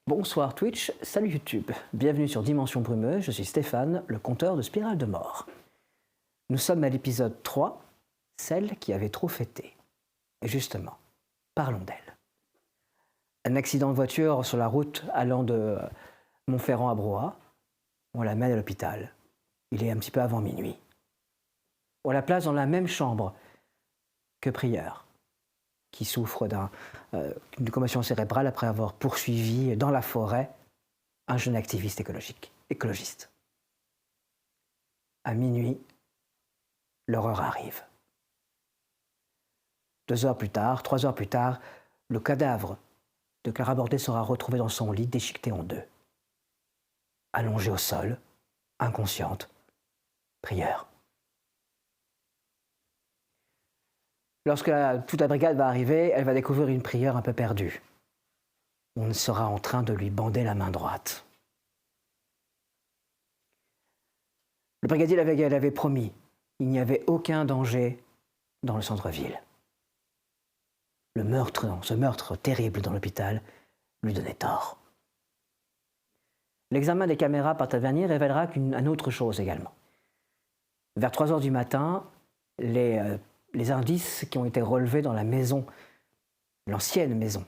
Bonsoir Twitch, salut YouTube, bienvenue sur Dimension Brumeuse, je suis Stéphane, le conteur de Spirale de Mort. Nous sommes à l'épisode 3, celle qui avait trop fêté. Et justement, parlons d'elle. Un accident de voiture sur la route allant de Montferrand à Broye, on l'amène à l'hôpital. Il est un petit peu avant minuit. On la place dans la même chambre que Prieur, qui souffre d'une commotion cérébrale après avoir poursuivi dans la forêt un jeune activiste écologiste. À minuit, l'horreur arrive. 2 heures plus tard, 3 heures plus tard, le cadavre de Clara Bordet sera retrouvé dans son lit déchiqueté en deux. Allongée au sol, inconsciente, Prieur. Lorsque toute la brigade va arriver, elle va découvrir une Prieur un peu perdue. On sera en train de lui bander la main droite. Le brigadier l'avait promis, il n'y avait aucun danger dans le centre-ville. Ce meurtre terrible dans l'hôpital lui donnait tort. L'examen des caméras par Tavernier révélera une autre chose également. Vers 3 heures du matin, les indices qui ont été relevés dans la maison, l'ancienne maison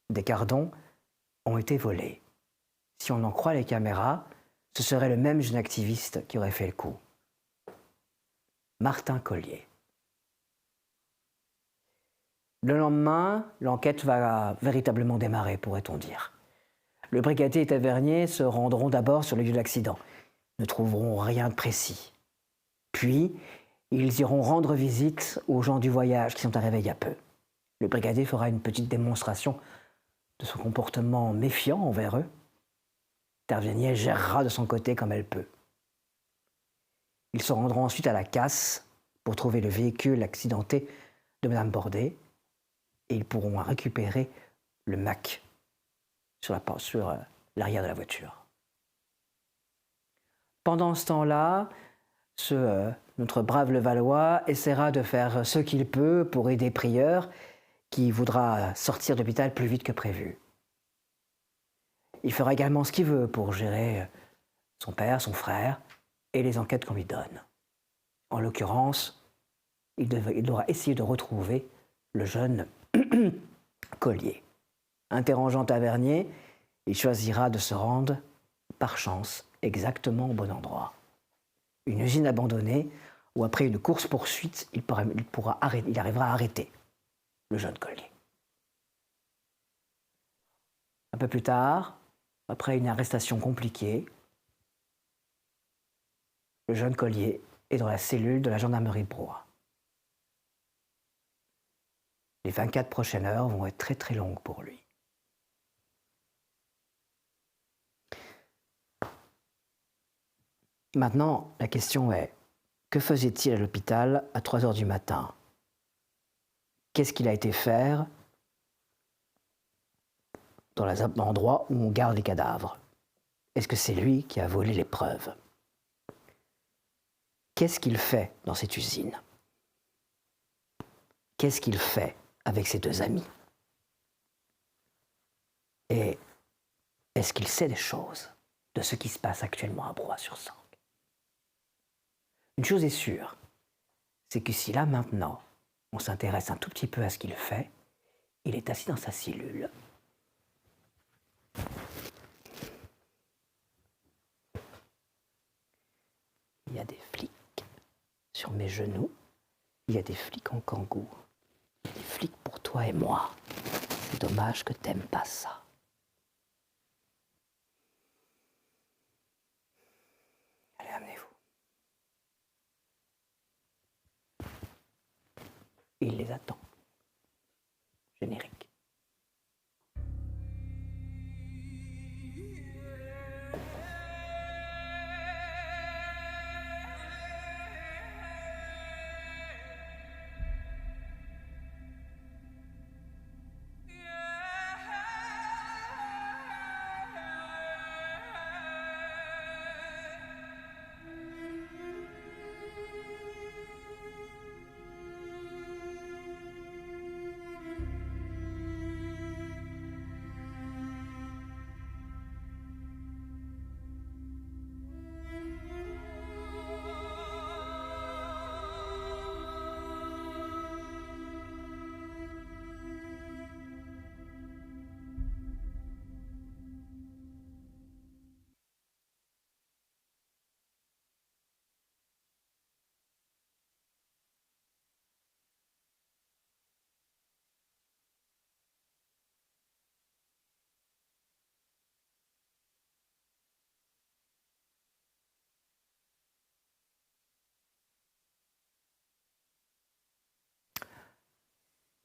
des Cardon, ont été volés. Si on en croit les caméras, ce serait le même jeune activiste qui aurait fait le coup. Martin Collier. Le lendemain, l'enquête va véritablement démarrer, pourrait-on dire. Le brigadier et Tavernier se rendront d'abord sur le lieu de l'accident, ne trouveront rien de précis. Puis, ils iront rendre visite aux gens du voyage qui sont arrivés il y a peu. Le brigadier fera une petite démonstration de son comportement méfiant envers eux. Tavernier gérera de son côté comme elle peut. Ils se rendront ensuite à la casse pour trouver le véhicule accidenté de Madame Bordet et ils pourront récupérer le Mac sur l'arrière de la voiture. Pendant ce temps-là, notre brave Levallois essaiera de faire ce qu'il peut pour aider Prieur, qui voudra sortir de l'hôpital plus vite que prévu. Il fera également ce qu'il veut pour gérer son père, son frère et les enquêtes qu'on lui donne. En l'occurrence, il devra essayer de retrouver le jeune Collier. Interrogeant Tavernier, il choisira de se rendre, par chance, exactement au bon endroit. Une usine abandonnée où, après une course-poursuite, il arrivera à arrêter le jeune Collier. Un peu plus tard, après une arrestation compliquée, le jeune Collier est dans la cellule de la gendarmerie de Broye. Les 24 prochaines heures vont être très très longues pour lui. Maintenant, la question est, que faisait-il à l'hôpital à 3 heures du matin? Qu'est-ce qu'il a été faire dans l'endroit où on garde les cadavres? Est-ce que c'est lui qui a volé les preuves? Qu'est-ce qu'il fait dans cette usine? Qu'est-ce qu'il fait avec ses 2 amis? Et est-ce qu'il sait des choses de ce qui se passe actuellement à Broye-sur-Sangle? Une chose est sûre, c'est que si là maintenant, on s'intéresse un tout petit peu à ce qu'il fait, il est assis dans sa cellule. Il y a des flics sur mes genoux, il y a des flics en kangou, il y a des flics pour toi et moi. C'est dommage que t'aimes pas ça. Allez, amenez-vous. Il les attend. Générique.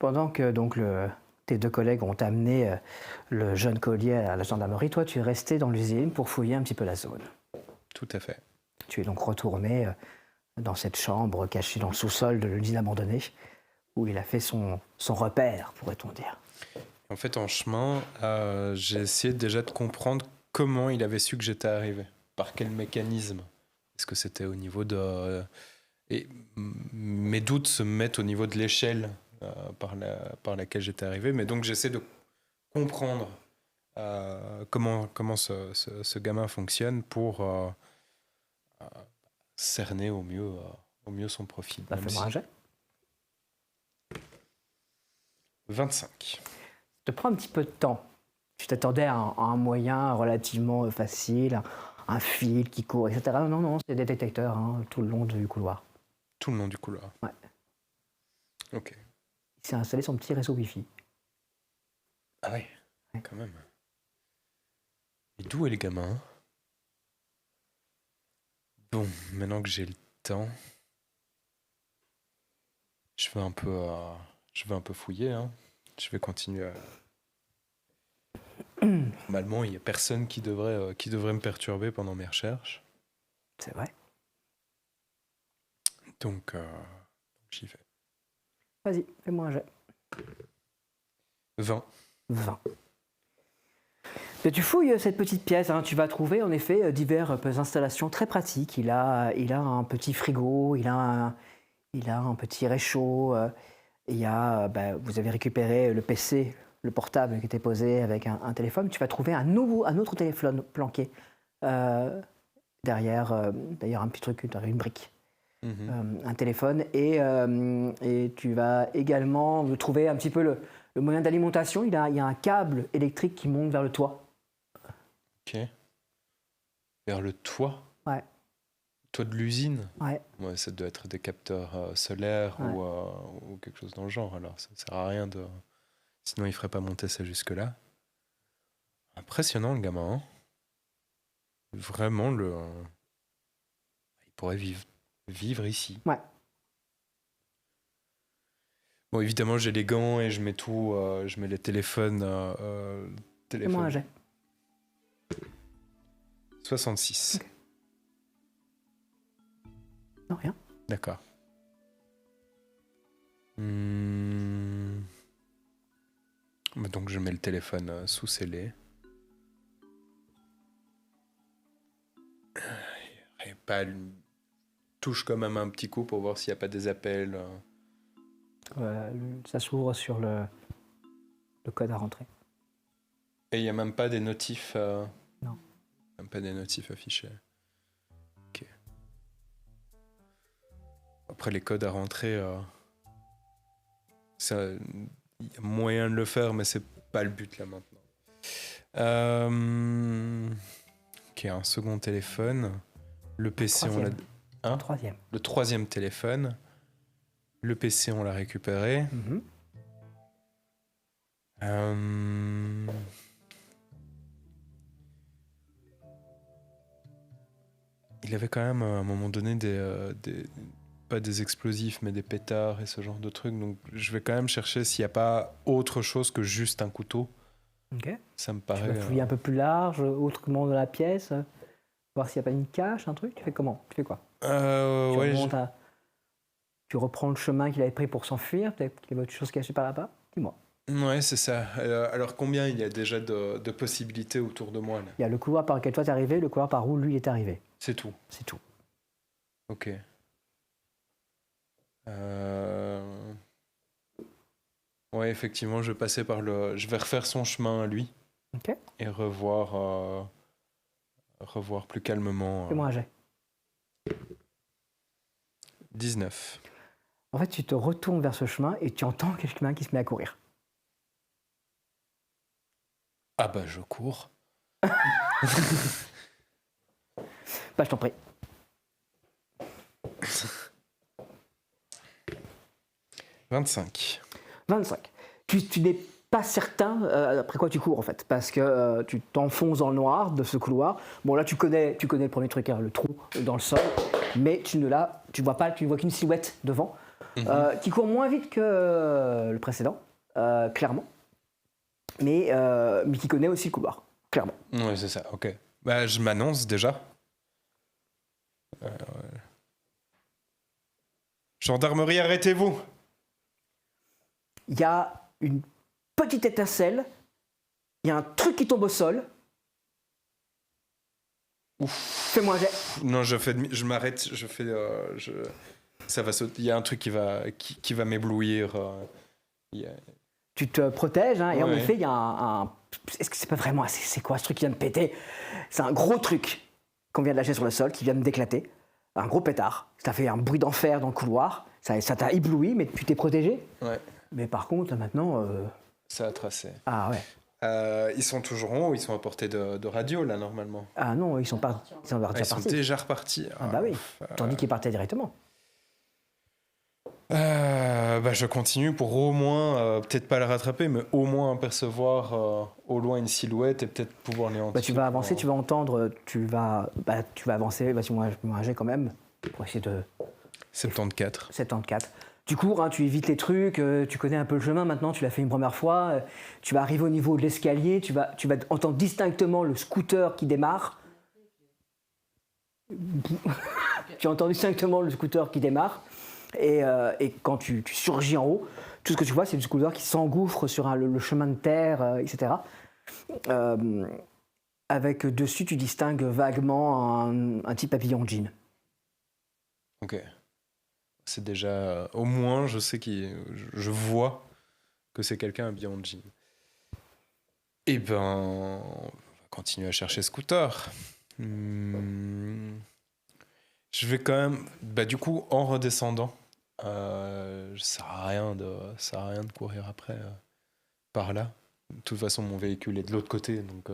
pendant que donc tes deux collègues ont amené le jeune collier à la gendarmerie, toi tu es resté dans l'usine pour fouiller un petit peu la zone. Tout à fait. Tu es donc retourné dans cette chambre cachée dans le sous-sol de l'usine abandonnée où il a fait son repère, pourrait-on dire. En fait, en chemin, j'ai essayé déjà de comprendre comment il avait su que j'étais arrivé. Par quel mécanisme? Est-ce que c'était au niveau de... Et mes doutes se mettent au niveau de l'échelle par laquelle j'étais arrivé. Mais donc, j'essaie de comprendre comment ce gamin fonctionne pour cerner au mieux son profil. Ça fait un jet. 25. Ça te prend un petit peu de temps. Tu t'attendais à un moyen relativement facile, un fil qui court, etc. Non, c'est des détecteurs tout le long du couloir. Tout le long du couloir. Ouais. Ok. Il s'est installé son petit réseau Wi-Fi. Ah oui, quand même. Et d'où est le gamin? Bon, maintenant que j'ai le temps, je vais un peu fouiller. Je vais continuer à... Normalement, il n'y a personne qui devrait me perturber pendant mes recherches. C'est vrai. Donc, j'y vais. Vas-y, fais-moi un jet. 20. Et tu fouilles cette petite pièce, tu vas trouver en effet diverses installations très pratiques. Il a un petit frigo, il a un petit réchaud, vous avez récupéré le PC, le portable qui était posé avec un téléphone. Tu vas trouver un autre téléphone planqué derrière un petit truc, derrière une brique. Un téléphone et tu vas également trouver un petit peu le moyen d'alimentation. Il y a un câble électrique qui monte vers le toit. Ok. Vers le toit? Ouais. Toit de l'usine? Ouais. Ouais, ça doit être des capteurs solaires ou quelque chose dans le genre. Alors, ça ne sert à rien de... Sinon, il ne ferait pas monter ça jusque-là. Impressionnant, le gamin. Vraiment, il pourrait vivre ici. Ouais. Bon, évidemment, j'ai les gants et je mets tout, je mets les téléphones. Fais-moi un jet. 66. Okay. Non, rien. D'accord. Donc, je mets le téléphone sous scellé. Touche quand même un petit coup pour voir s'il n'y a pas des appels. Ça s'ouvre sur le code à rentrer. Et il n'y a même pas des notifs. Non. Même pas des notifs affichés. Ok. Après les codes à rentrer, il y a moyen de le faire, mais c'est pas le but là maintenant. Ok, un second téléphone. Le PC, on l'a. Le troisième téléphone. Le PC, on l'a récupéré. Il avait quand même à un moment donné pas des explosifs, mais des pétards et ce genre de trucs. Donc je vais quand même chercher s'il n'y a pas autre chose que juste un couteau. Ok. Ça me paraît. Tu vas fouiller un peu plus large, autrement de la pièce, voir s'il n'y a pas une cache, un truc. Tu fais comment? Tu fais quoi? Tu reprends le chemin qu'il avait pris pour s'enfuir. Peut-être qu'il y avait autre chose cachée par là-bas. Dis-moi. Ouais, c'est ça. Alors combien il y a déjà de possibilités autour de moi là? Il y a le couloir par lequel toi t'es arrivé, le couloir par où lui est arrivé. C'est tout. C'est tout. Ok. Ouais, effectivement, je vais passer je vais refaire son chemin à lui. Ok. Et revoir plus calmement. Fais-moi un jet. 19. En fait, tu te retournes vers ce chemin et tu entends quelqu'un qui se met à courir. Ah bah je cours. Bah je t'en prie. 25. 25. Tu n'es pas certain après quoi tu cours en fait, parce que tu t'enfonces dans le noir de ce couloir. Bon là tu connais le premier truc, le trou dans le sol, mais tu ne vois qu'une silhouette devant. qui court moins vite que le précédent, clairement, mais qui connaît aussi le couloir, clairement. Ouais, c'est ça, ok. Bah, je m'annonce déjà. Gendarmerie, arrêtez-vous! Il y a une petite étincelle, il y a un truc qui tombe au sol. Ouf. Fais-moi un jet. Non, je m'arrête, ça va sauter. Il y a un truc qui va m'éblouir. Tu te protèges, hein, et en Ouais. effet, il y a un... Est-ce que c'est pas vraiment... C'est quoi ce truc qui vient de péter? C'est un gros truc qu'on vient de lâcher sur le sol, qui vient d'éclater. Un gros pétard. Ça fait un bruit d'enfer dans le couloir. Ça t'a ébloui, mais tu t'es protégé. Ouais. Mais par contre, maintenant... Ça a tracé. Ah ouais. Ils sont toujours en haut, ils sont à portée de radio, là, normalement. Ah non, ils sont pas... Ils sont Ils sont déjà repartis. Ah bah oui. Tandis qu'ils partaient directement. Je continue pour au moins, peut-être pas le rattraper, mais au moins apercevoir au loin une silhouette et peut-être pouvoir les hanter. Tu vas avancer, tu vas entendre, tu vas avancer, moi un jet quand même, pour essayer de... 74. 74. Tu cours, hein, tu évites les trucs, tu connais un peu le chemin maintenant, tu l'as fait une première fois, tu vas arriver au niveau de l'escalier, tu vas entendre distinctement le scooter qui démarre. Tu entends distinctement le scooter qui démarre. Et quand tu surgis en haut, tout ce que tu vois, c'est le scooter qui s'engouffre sur le chemin de terre, etc. Avec dessus, tu distingues vaguement un type habillé en jean. Ok. C'est déjà... au moins, je sais je vois que c'est quelqu'un habillé en jean. Eh ben... on va continuer à chercher Scooter. Je vais quand même... du coup, en redescendant, ça sert à rien de courir après par là. De toute façon, mon véhicule est de l'autre côté, donc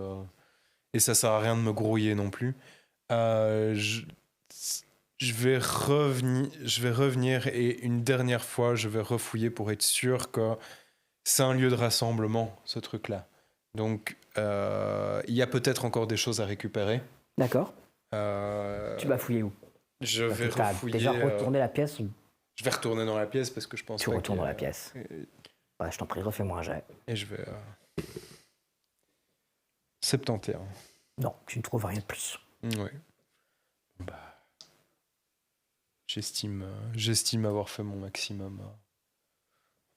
et ça sert à rien de me grouiller non plus. Je vais revenir et une dernière fois, je vais refouiller pour être sûr que c'est un lieu de rassemblement, ce truc-là. Donc, il y a peut-être encore des choses à récupérer. D'accord. Tu vas fouiller où? Je vais refouiller. Déjà retourner la pièce. Je vais retourner dans la pièce parce que je pense. Tu retournes dans la pièce. Je t'en prie, refais-moi un jet. Et je vais. 71. Non, tu ne trouves rien de plus. Oui. J'estime avoir fait mon maximum.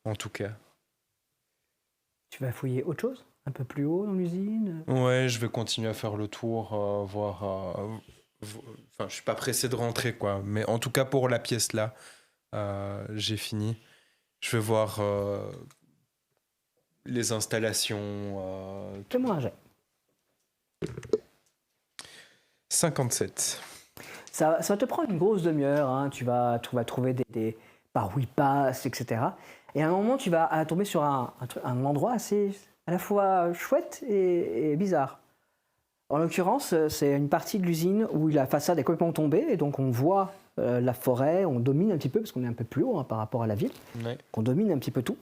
En tout cas. Tu vas fouiller autre chose? Un peu plus haut dans l'usine? Ouais, je vais continuer à faire le tour, voir. Enfin, je suis pas pressé de rentrer, quoi. Mais en tout cas, pour la pièce là, j'ai fini. Je vais voir les installations. Fais-moi un jet. 57. Ça va te prendre une grosse demi-heure. Hein. Tu vas trouver des par où il passe, etc. Et à un moment, tu vas tomber sur un endroit assez à la fois chouette et bizarre. En l'occurrence, c'est une partie de l'usine où la façade est complètement tombée, et donc on voit la forêt, on domine un petit peu, parce qu'on est un peu plus haut par rapport à la ville, Ouais. on domine un petit peu tout.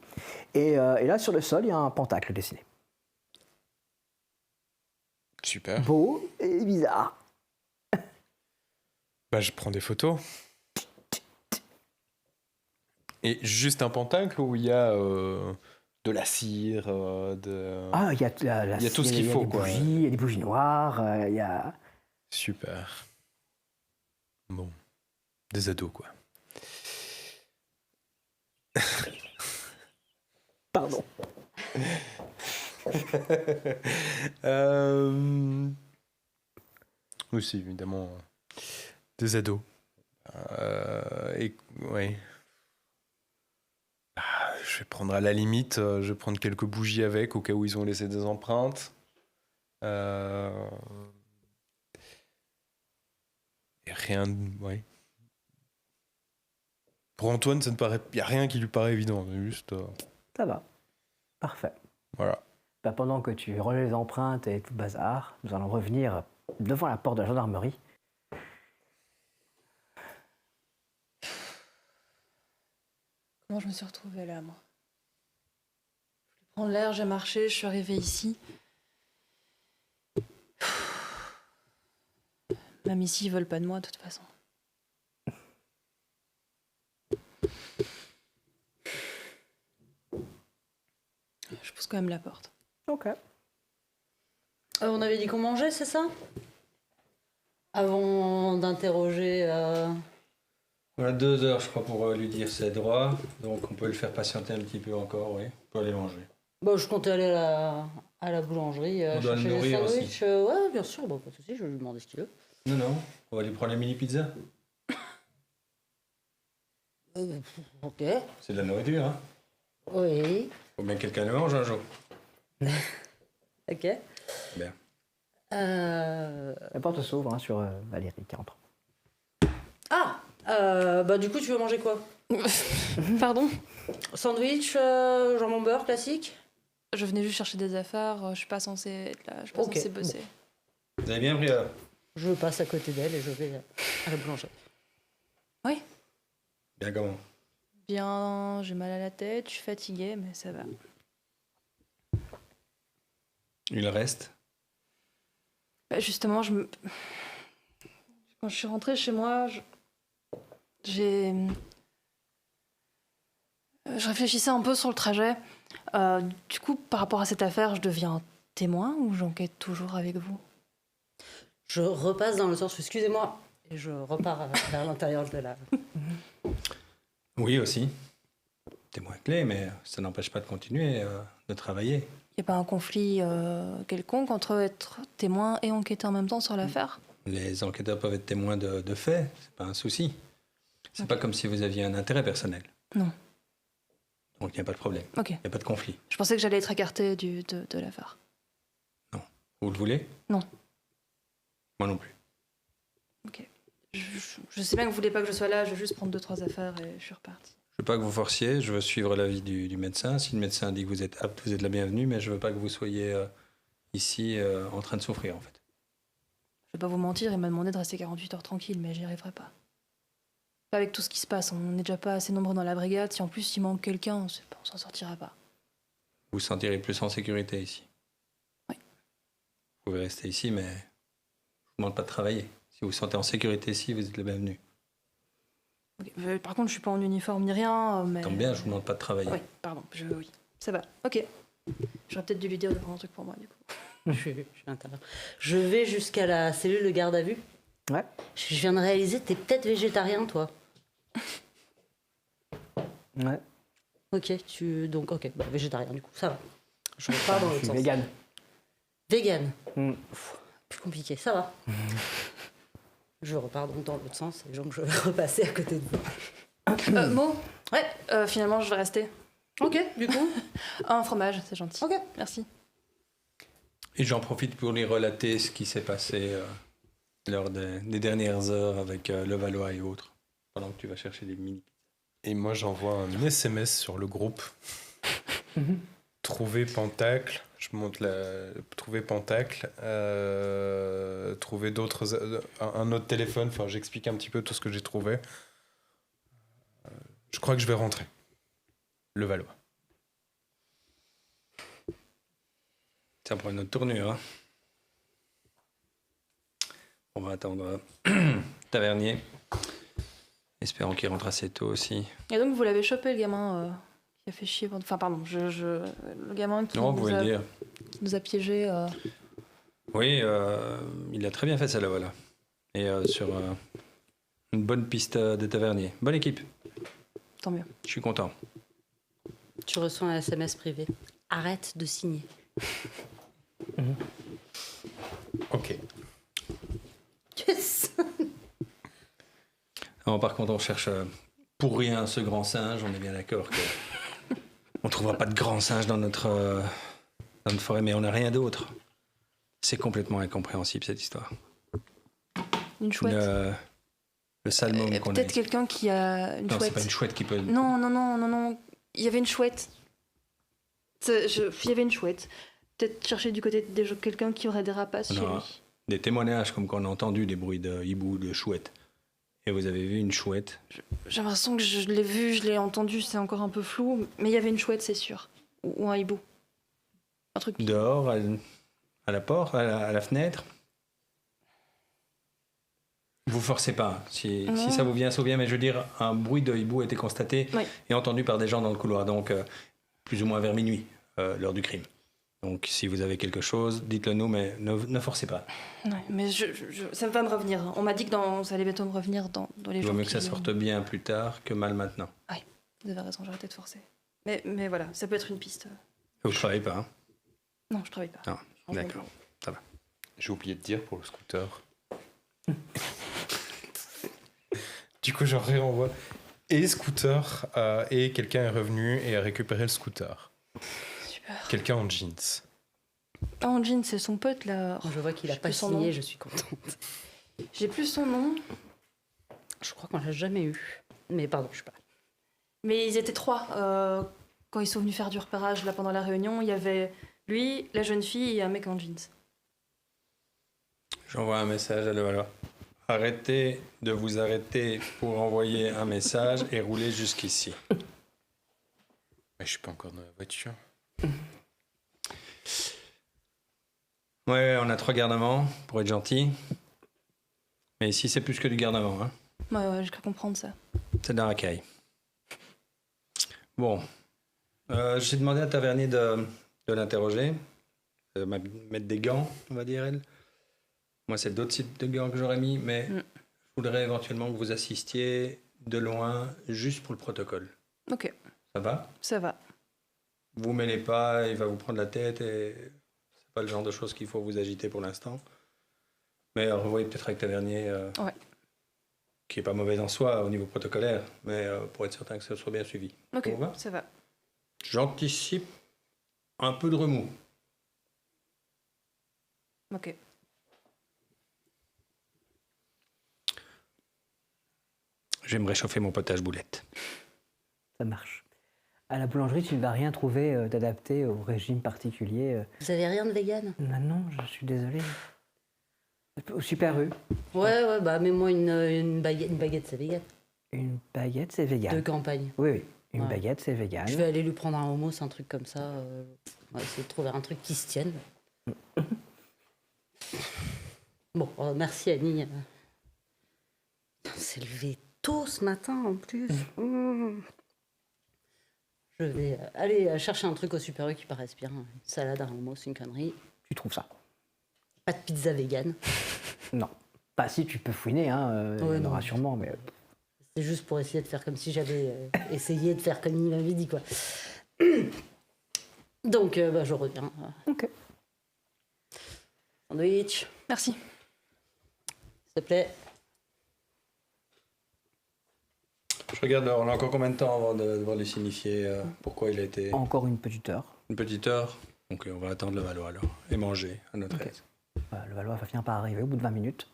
Et là, sur le sol, il y a un pentacle dessiné. Super. Beau et bizarre. Je prends des photos. Et juste un pentacle où il y a de la cire, Ah, il y a tout ce qu'il faut, quoi. Il y a des bougies noires, il y a... Super. Bon. Des ados, quoi. Pardon. Oui, c'est évidemment des ados. Et ouais. Je vais prendre à la limite, je vais prendre quelques bougies avec au cas où ils ont laissé des empreintes. Et rien de... Ouais. Pour Antoine, il n'y a rien qui lui paraît évident. Juste... Ça va. Parfait. Voilà. Pendant que tu relèves les empreintes et tout le bazar, nous allons revenir devant la porte de la gendarmerie. Comment je me suis retrouvée là, moi? Je voulais prendre l'air, j'ai marché, je suis arrivée ici. Même ici, ils veulent pas de moi, de toute façon. quand même la porte. Ok. On avait dit qu'on mangeait, c'est ça? Avant d'interroger... On a 2 heures, je crois, pour lui dire ses droits. Donc on peut le faire patienter un petit peu encore, oui. On peut aller manger. Bon, je comptais aller à la boulangerie. On doit le chercher des nourrir aussi. sandwichs. Ouais, bien sûr, bon, pas de souci, je vais lui demander ce qu'il veut. Non, on va lui prendre la mini pizza. Ok. C'est de la nourriture, hein. Oui. Faut bien que quelqu'un le mange un jour. Ok. Bien. La porte s'ouvre sur Valérie qui entre. Bah du coup, tu veux manger quoi? Pardon? Sandwich, jambon beurre classique? Je venais juste chercher des affaires, je suis pas censée être là, je suis pas Ok, censée bosser. Vous avez bien pris alors? Je passe à côté d'elle et je vais à la boulangerie. Oui. Bien comment? Bien, j'ai mal à la tête, je suis fatiguée, mais ça va. Il reste? Bah, justement, quand je suis rentrée chez moi, je réfléchissais un peu sur le trajet. Du coup, par rapport à cette affaire, je deviens témoin ou j'enquête toujours avec vous? Je repasse dans le sens, excusez-moi, et je repars vers l'intérieur de la... Oui, aussi. Témoin clé, mais ça n'empêche pas de continuer de travailler. Il n'y a pas un conflit quelconque entre être témoin et enquêter en même temps sur l'affaire? Les enquêteurs peuvent être témoins de faits, c'est pas un souci. C'est pas comme si vous aviez un intérêt personnel. Non. Donc il n'y a pas de problème, Ok. il n'y a pas de conflit. Je pensais que j'allais être écartée de l'affaire. Vous le voulez? Non. Moi non plus. Ok. Je sais bien que vous voulez pas que je sois là, je vais juste prendre 2-3 affaires et je suis repartie. Je veux pas que vous forciez, je veux suivre l'avis du médecin. Si le médecin dit que vous êtes apte, vous êtes la bienvenue, mais je veux pas que vous soyez ici en train de souffrir en fait. Je vais pas vous mentir, il m'a demandé de rester 48 heures tranquille, mais j'y arriverai pas. Pas avec tout ce qui se passe, on n'est déjà pas assez nombreux dans la brigade. Si en plus il manque quelqu'un, on s'en sortira pas. Vous vous sentirez plus en sécurité ici. Oui. Vous pouvez rester ici, mais je vous demande pas de travailler. Si vous vous sentez en sécurité ici, vous êtes la bienvenue. Ok. Par contre, je suis pas en uniforme ni rien, mais... Tant bien, je vous demande pas de travailler. Oui, pardon, oui. Ça va, ok. J'aurais peut-être dû lui dire de prendre un truc pour moi, du coup. Je suis à l'intérieur. Je vais jusqu'à la cellule de garde à vue. Ouais. Je viens de réaliser, t'es peut-être végétarien, toi. Ouais. Ok, ok, bah, végétarien, du coup, ça va. Je repars dans Je l'autre suis sens. vegan. Vegan. Mm. Plus compliqué, ça va. Je repars donc dans l'autre sens et donc je vais repasser à côté de vous. Mo, Ouais, finalement, je vais rester. ok, du coup. Un fromage, c'est gentil. Ok. Merci. Et j'en profite pour lui relater ce qui s'est passé lors des dernières heures avec Levallois et autres, pendant que tu vas chercher des mini. Et moi, j'envoie un SMS sur le groupe. Trouver Pentacle. Je monte trouver Pentacle. Trouver un autre téléphone. Enfin, j'explique un petit peu tout ce que j'ai trouvé. Je crois que je vais rentrer. Levallois. Ça prend une autre tournure, hein. On va attendre Tavernier. Espérons qu'il rentre assez tôt aussi. Et donc, vous l'avez chopé, le gamin qui a fait chier... Enfin, pardon, le gamin qui, Non, vous pouvez le dire. qui nous a piégés... Oui, il a très bien fait ça, là, voilà. Et sur une bonne piste de Tavernier. Bonne équipe. Tant mieux. Je suis content. Tu reçois un SMS privé. Arrête de signer. Ok. Yes. Alors, par contre, on cherche pour rien ce grand singe. On est bien d'accord que on trouvera pas de grand singe dans notre forêt, mais on n'a rien d'autre. C'est complètement incompréhensible, cette histoire. Une chouette. Le salmon qu'on a Peut-être ici. quelqu'un qui a une Non, chouette. c'est pas une chouette qui peut... Non. Il y avait une chouette. Il y avait une chouette. Peut-être chercher du côté de quelqu'un qui aurait des rapaces chez Non. lui. Des témoignages comme qu'on a entendu des bruits de hibou, de chouette. Et vous avez vu une chouette. J'ai l'impression que je l'ai vu, je l'ai entendu, c'est encore un peu flou. Mais il y avait une chouette, c'est sûr. Ou un hibou. Un truc. Dehors, à la porte, à la fenêtre. Vous forcez pas. Si ça vous vient, ça vous vient. Mais je veux dire, un bruit de hibou a été constaté Oui. et entendu par des gens dans le couloir. Donc, plus ou moins vers minuit. l'heure du crime. Donc si vous avez quelque chose, dites-le nous, mais ne forcez pas. Ouais, mais ça va me revenir. On m'a dit que ça allait bientôt me revenir dans les Il vaut jours mieux que ça qui- sorte bien plus tard que mal maintenant. Vous avez raison, j'ai arrêté de forcer. Mais voilà, ça peut être une piste. Vous ne travaillez pas, hein? Non, je travaille pas. Non, Je rentre d'accord. au bureau. J'ai oublié de dire pour le scooter. Du coup, je réenvoie. Et scooter, et quelqu'un est revenu et a récupéré le scooter. Super. Quelqu'un en jeans. Ah, en jean, c'est son pote là. Je vois qu'il Je a sais pas plus son signé, nom. je suis contente. J'ai plus son nom, Je crois qu'on l'a jamais eu. Mais pardon, je sais pas. mais ils étaient 3 quand ils sont venus faire du repérage là pendant la réunion. Il y avait lui, la jeune fille et un mec en jeans. J'envoie un message à Levallois. Arrêtez de vous arrêter pour envoyer un message et rouler jusqu'ici. Mais je suis pas encore dans la voiture. Ouais, on a 3 gardes-à-vent, pour être gentil. Mais ici, c'est plus que du garde-à-vent, hein. Ouais, j'ai cru comprendre ça. C'est d'un racaille. Bon. J'ai demandé à Tavernier de l'interroger. Mettre des gants, on va dire, elle. Moi, c'est d'autres types de gants que j'aurais mis, mais je voudrais éventuellement que vous assistiez de loin, juste pour le protocole. Ok, Ça va? ça va. Vous mêlez pas, il va vous prendre la tête et c'est pas le genre de choses qu'il faut vous agiter pour l'instant. Mais revoyez peut-être avec Tavernier, Ouais. qui est pas mauvaise en soi au niveau protocolaire, mais pour être certain que ça soit bien suivi. Ok, Ça vous va? ça va. J'anticipe un peu de remous. Ok. Je vais me réchauffer mon potage boulette. Ça marche. À la boulangerie, tu ne vas rien trouver d'adapté au régime particulier. Vous avez rien de vegan? Non, je suis désolé. Au Super U, Ouais, bah mets-moi une baguette, c'est vegan. une baguette, c'est De vegan. campagne. Oui, une Ouais. baguette, c'est vegan. Je vais aller lui prendre un hummus, un truc comme ça. On va essayer de trouver un truc qui se tienne. Bon, merci Annie. C'est levé tôt ce matin en plus. Je vais aller chercher un truc au Super U qui paraisse bien. Une salade, un hummus, une connerie. Tu trouves ça? Pas de pizza vegan. Non. Pas si tu peux fouiner, hein, il y Ouais, en non. aura sûrement, mais C'est juste pour essayer de faire comme si j'avais essayé de faire comme il m'avait dit, quoi. Donc, bah, je reviens. ok. Sandwich, Merci. s'il te plaît. Je regarde, on a encore combien de temps avant de devoir lui signifier pourquoi il a été... Encore une petite heure. Une petite heure. Donc on va attendre le Valois alors. Et manger à notre Ok. aise. Voilà, le Valois va finir par arriver au bout de 20 minutes.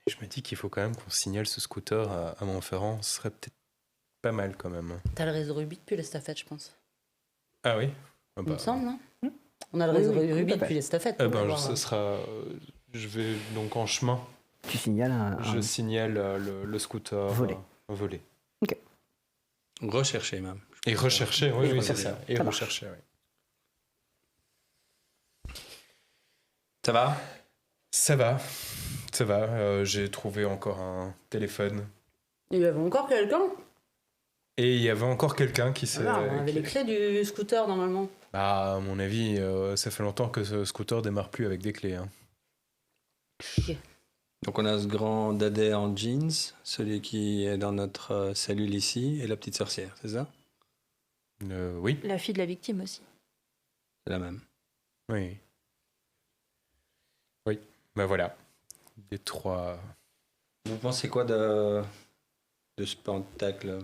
Je me dis qu'il faut quand même qu'on signale ce scooter à Montferrand. Ce serait peut-être pas mal quand même. T'as le réseau Ruby depuis l'estafette, je pense. Ah oui? Ah Il bah, me semble, non On a le Oui, réseau oui, Ruby tout à fait. depuis l'estafette. eh on va ben, voir, ce sera. Je vais donc en chemin. Tu signales Je signale le scooter Volé. volé. Rechercher même. Et rechercher, oui, Et oui, c'est rechercher. ça. Et Ça marche. rechercher, oui. Ça va? Ça va. Ça va. J'ai trouvé encore un téléphone. Il y avait encore quelqu'un. Et il y avait encore quelqu'un qui s'est. Voilà, on avait les clés du scooter normalement. Bah, à mon avis, ça fait longtemps que ce scooter démarre plus avec des clés. Hein. Chier. Donc on a ce grand dadais en jeans, celui qui est dans notre cellule ici, et la petite sorcière, c'est ça? Oui, La fille de la victime aussi. C'est la même. oui. Oui, bah voilà. Des 3. Vous pensez quoi de ce spectacle,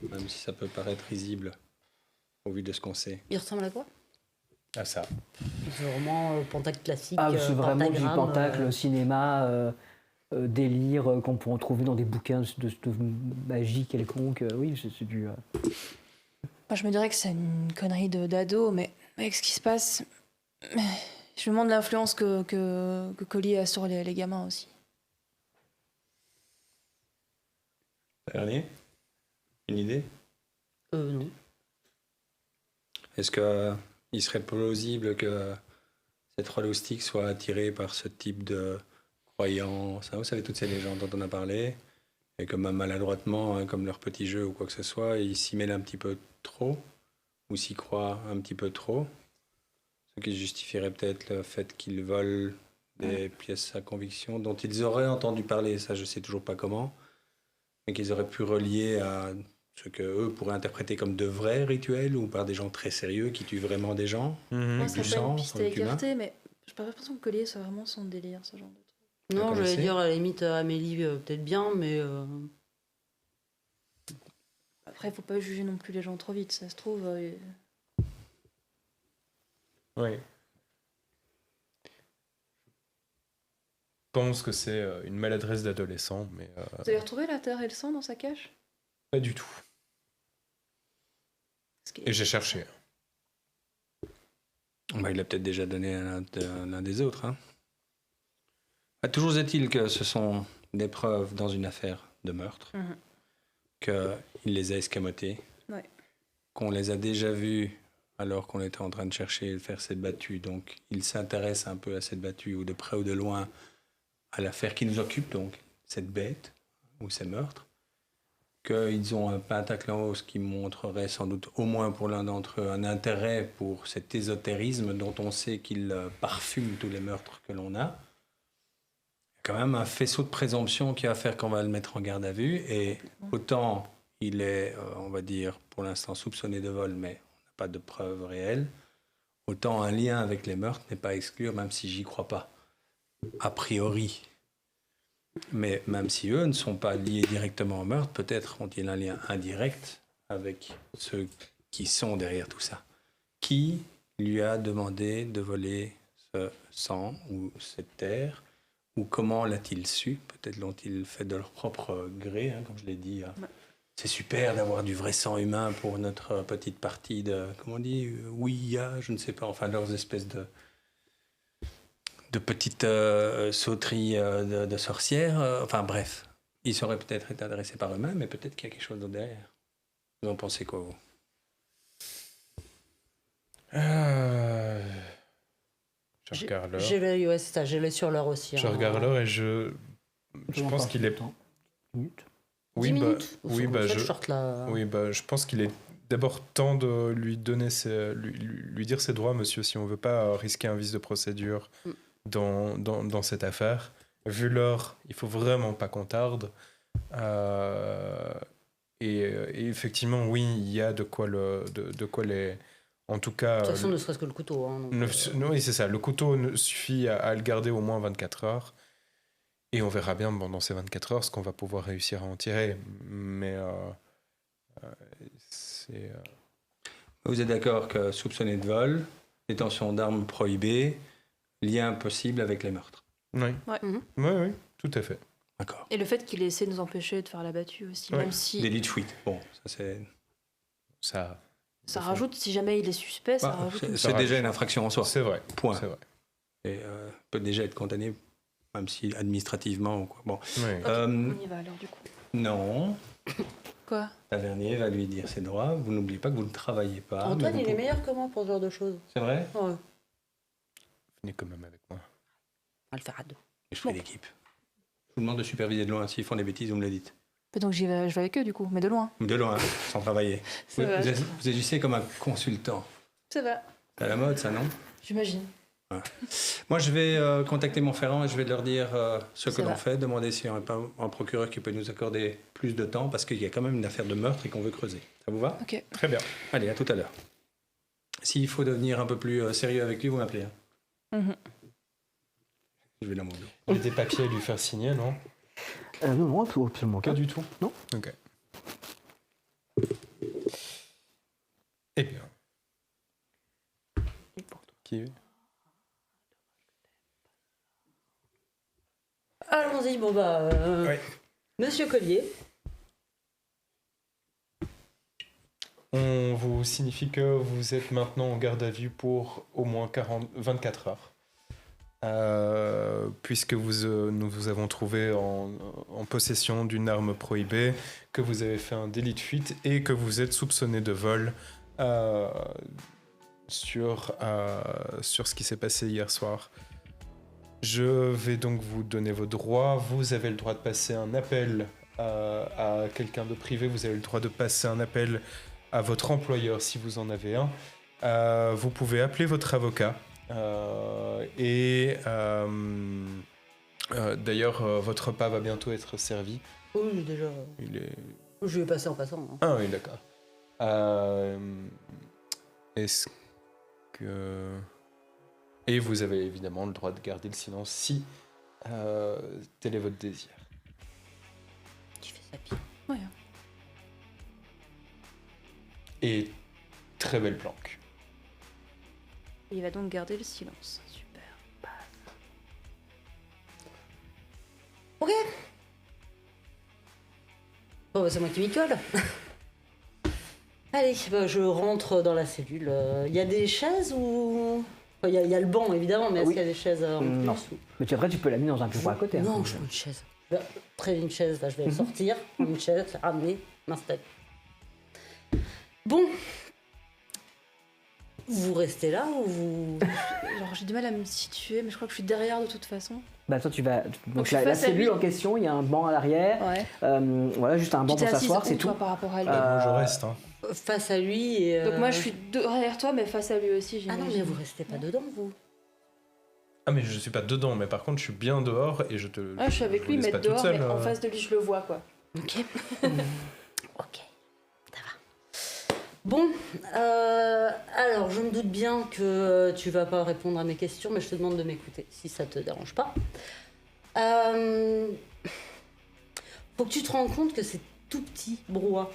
même si ça peut paraître risible au vu de ce qu'on sait? Il ressemble à quoi? Ah, ça. C'est vraiment pentacle classique. Ah, c'est vraiment du pentagramme, pentacle, cinéma, délire qu'on peut en trouver dans des bouquins de magie quelconque. Oui, c'est du. Moi, je me dirais que c'est une connerie d'ado, mais avec ce qui se passe, je me demande l'influence que Collier a sur les gamins aussi. Dernier? Une idée? Non. Est-ce que il serait plausible que ces 3 loustiques soient attirés par ce type de croyance? Vous savez, toutes ces légendes dont on a parlé, et que même maladroitement, hein, comme leur petit jeu ou quoi que ce soit, ils s'y mêlent un petit peu trop, ou s'y croient un petit peu trop. Ce qui justifierait peut-être le fait qu'ils volent des pièces à conviction dont ils auraient entendu parler, ça je sais toujours pas comment, mais qu'ils auraient pu relier à ce que eux pourraient interpréter comme de vrais rituels ou par des gens très sérieux qui tuent vraiment des gens. Mhm. Moi, Avec c'est du pas une sang, piste sans à être humain. écarter, mais j'ai pas l'impression que Collier soit vraiment son délire, ce genre de truc. Non, Vous j'allais connaissez dire à la limite Amélie peut-être bien, mais Après, faut pas juger non plus les gens trop vite, ça se trouve. Oui. Je pense que c'est une maladresse d'adolescent, mais Vous avez retrouvé la terre et le sang dans sa cache? pas du tout. Ce qui Et est- j'ai cherché. Bah, il a peut-être déjà donné à l'un des autres. Hein. Toujours est-il que ce sont des preuves dans une affaire de meurtre, Mhm. qu'il les a escamotés, Ouais. qu'on les a déjà vus alors qu'on était en train de chercher de faire cette battue. Donc, il s'intéresse un peu à cette battue, ou de près ou de loin, à l'affaire qui nous occupe, donc cette bête ou ces meurtres. Qu'ils ont un pentaclaos qui montrerait sans doute, au moins pour l'un d'entre eux, un intérêt pour cet ésotérisme dont on sait qu'il parfume tous les meurtres que l'on a. Quand même un faisceau de présomption qui va faire qu'on va le mettre en garde à vue. Et autant il est, on va dire, pour l'instant soupçonné de vol, mais on n'a pas de preuves réelles, autant un lien avec les meurtres n'est pas à exclure, même si j'y crois pas, a priori. Mais même si eux ne sont pas liés directement au meurtre, peut-être ont-ils un lien indirect avec ceux qui sont derrière tout ça. Qui lui a demandé de voler ce sang ou cette terre? Ou comment l'a-t-il su? Peut-être l'ont-ils fait de leur propre gré, hein, comme je l'ai dit. C'est super d'avoir du vrai sang humain pour notre petite partie de, comment on dit, ouïa, je ne sais pas, enfin leurs espèces de petites sauteries de sorcières. Enfin bref, ils auraient peut-être été adressés par eux-mêmes, mais peut-être qu'il y a quelque chose d'autre derrière. Vous en pensez quoi, vous? Je regarde l'heure. j'ai l'œil, ouais, c'est ça, j'ai l'œil sur l'heure aussi. Je hein. regarde l'heure et je pense qu'il est... 10 minutes. 10 minutes. oui, bah, Faites short, là. Oui, bah, je pense qu'il est d'abord temps de lui donner lui dire ses droits, monsieur, si on veut pas risquer un vice de procédure dans cette affaire. Vu l'heure, il faut vraiment pas qu'on tarde. Et effectivement, oui, il y a de quoi les... En tout cas... De toute façon, ne serait-ce que le couteau. Hein, donc, oui, c'est ça. Le couteau suffit à le garder au moins 24 heures. Et on verra bien dans ces 24 heures ce qu'on va pouvoir réussir à en tirer. Mais c'est... Vous êtes d'accord que soupçonné de vol, détention d'armes prohibée, lien possible avec les meurtres? Oui. Ouais. Oui, tout à fait. D'accord. Et le fait qu'il ait essayé de nous empêcher de faire la battue aussi, Ouais. même si Délit de fuite. Bon, ça c'est... ça rajoute, si jamais il est suspect, ça Bah, rajoute. c'est déjà une infraction en soi. C'est vrai. Point. C'est vrai. Et peut déjà être condamné, même si administrativement ou quoi. Bon. Oui. On y va alors du coup. Non. Quoi? Tavernier va lui dire ses droits. Vous n'oubliez pas que vous ne travaillez pas. Antoine, mais vous il est pouvez- meilleur que moi pour ce genre de choses. C'est vrai? Ouais. Venez quand même avec moi. On va le faire à deux. Et je ferai l'équipe. Je vous demande de superviser de loin. S'ils font des bêtises, vous me le dites. Donc je vais avec eux du coup, mais de loin. De loin, sans travailler. Ça va. Vous agissez comme un consultant. Ça va, C'est à la mode, ça, non? j'imagine. Moi, je vais contacter Montferrand et je vais leur dire ce que Ça l'on va. fait, demander s'il n'y aurait pas un procureur qui peut nous accorder plus de temps, parce qu'il y a quand même une affaire de meurtre et qu'on veut creuser. Ça vous va? Ok. Très bien. Allez, à tout à l'heure. S'il faut devenir un peu plus sérieux avec lui, vous m'appelez. Hein. Mhm. Je vais dans mon dos. Il y a des papiers à lui faire signer, non? Non, absolument Pas pas. du tout. Non. Ok. Eh bien. Qui Allons-y, bon bah. Ouais. Monsieur Collier. On vous signifie que vous êtes maintenant en garde à vue pour au moins 24 heures. Puisque nous vous avons trouvé en possession d'une arme prohibée, que vous avez fait un délit de fuite et que vous êtes soupçonné de vol sur ce qui s'est passé hier soir. Je vais donc vous donner vos droits. Vous avez le droit de passer un appel à quelqu'un de privé. Vous avez le droit de passer un appel à votre employeur si vous en avez un. Vous pouvez appeler votre avocat. D'ailleurs, votre repas va bientôt être servi. Oui, déjà. Il est... Je vais passer en passant. Hein. Ah oui, d'accord. Est-ce que... Et vous avez évidemment le droit de garder le silence si tel est votre désir. Tu fais ça pire. Ouais. Et très belle planque. Il va donc garder le silence. Super. Ok. Bon, bah, c'est moi qui m'y colle. Allez, bah, je rentre dans la cellule. Il y a des chaises ou... Il y a le banc, évidemment, mais est-ce Oui. qu'il y a des chaises en plus Non. ou- Mais après, tu peux la mettre dans un bureau à côté. hein. Non, je veux une chaise. Je vais près d'une chaise, là, je vais sortir, prendre une chaise, la ramener, m'installer. Bon. Vous restez là ou vous... Genre, j'ai du mal à me situer, mais je crois que je suis derrière de toute façon. Bah, toi, tu vas. Donc, je suis la face à cellule lui. en question, il y a un banc à l'arrière. Ouais. Voilà, juste un banc Tu t'es pour assise s'asseoir, où, c'est toi, tout. par rapport à lui. Moi, je reste. Hein. Face à lui et... Donc moi, je suis derrière toi, mais face à lui aussi, Ah j'imagine. non, mais vous restez pas dedans, vous. Ah, mais je suis pas dedans, mais par contre, je suis bien dehors et je te. Ah, je suis avec vous lui, laisse mais pas toute dehors, seule, mais en face de lui, je le vois, quoi. Ok. Ok, ça va. Bon, alors je me doute bien que tu vas pas répondre à mes questions, mais je te demande de m'écouter, si ça te dérange pas. Faut que tu te rendes compte que c'est tout petit, brouhaha.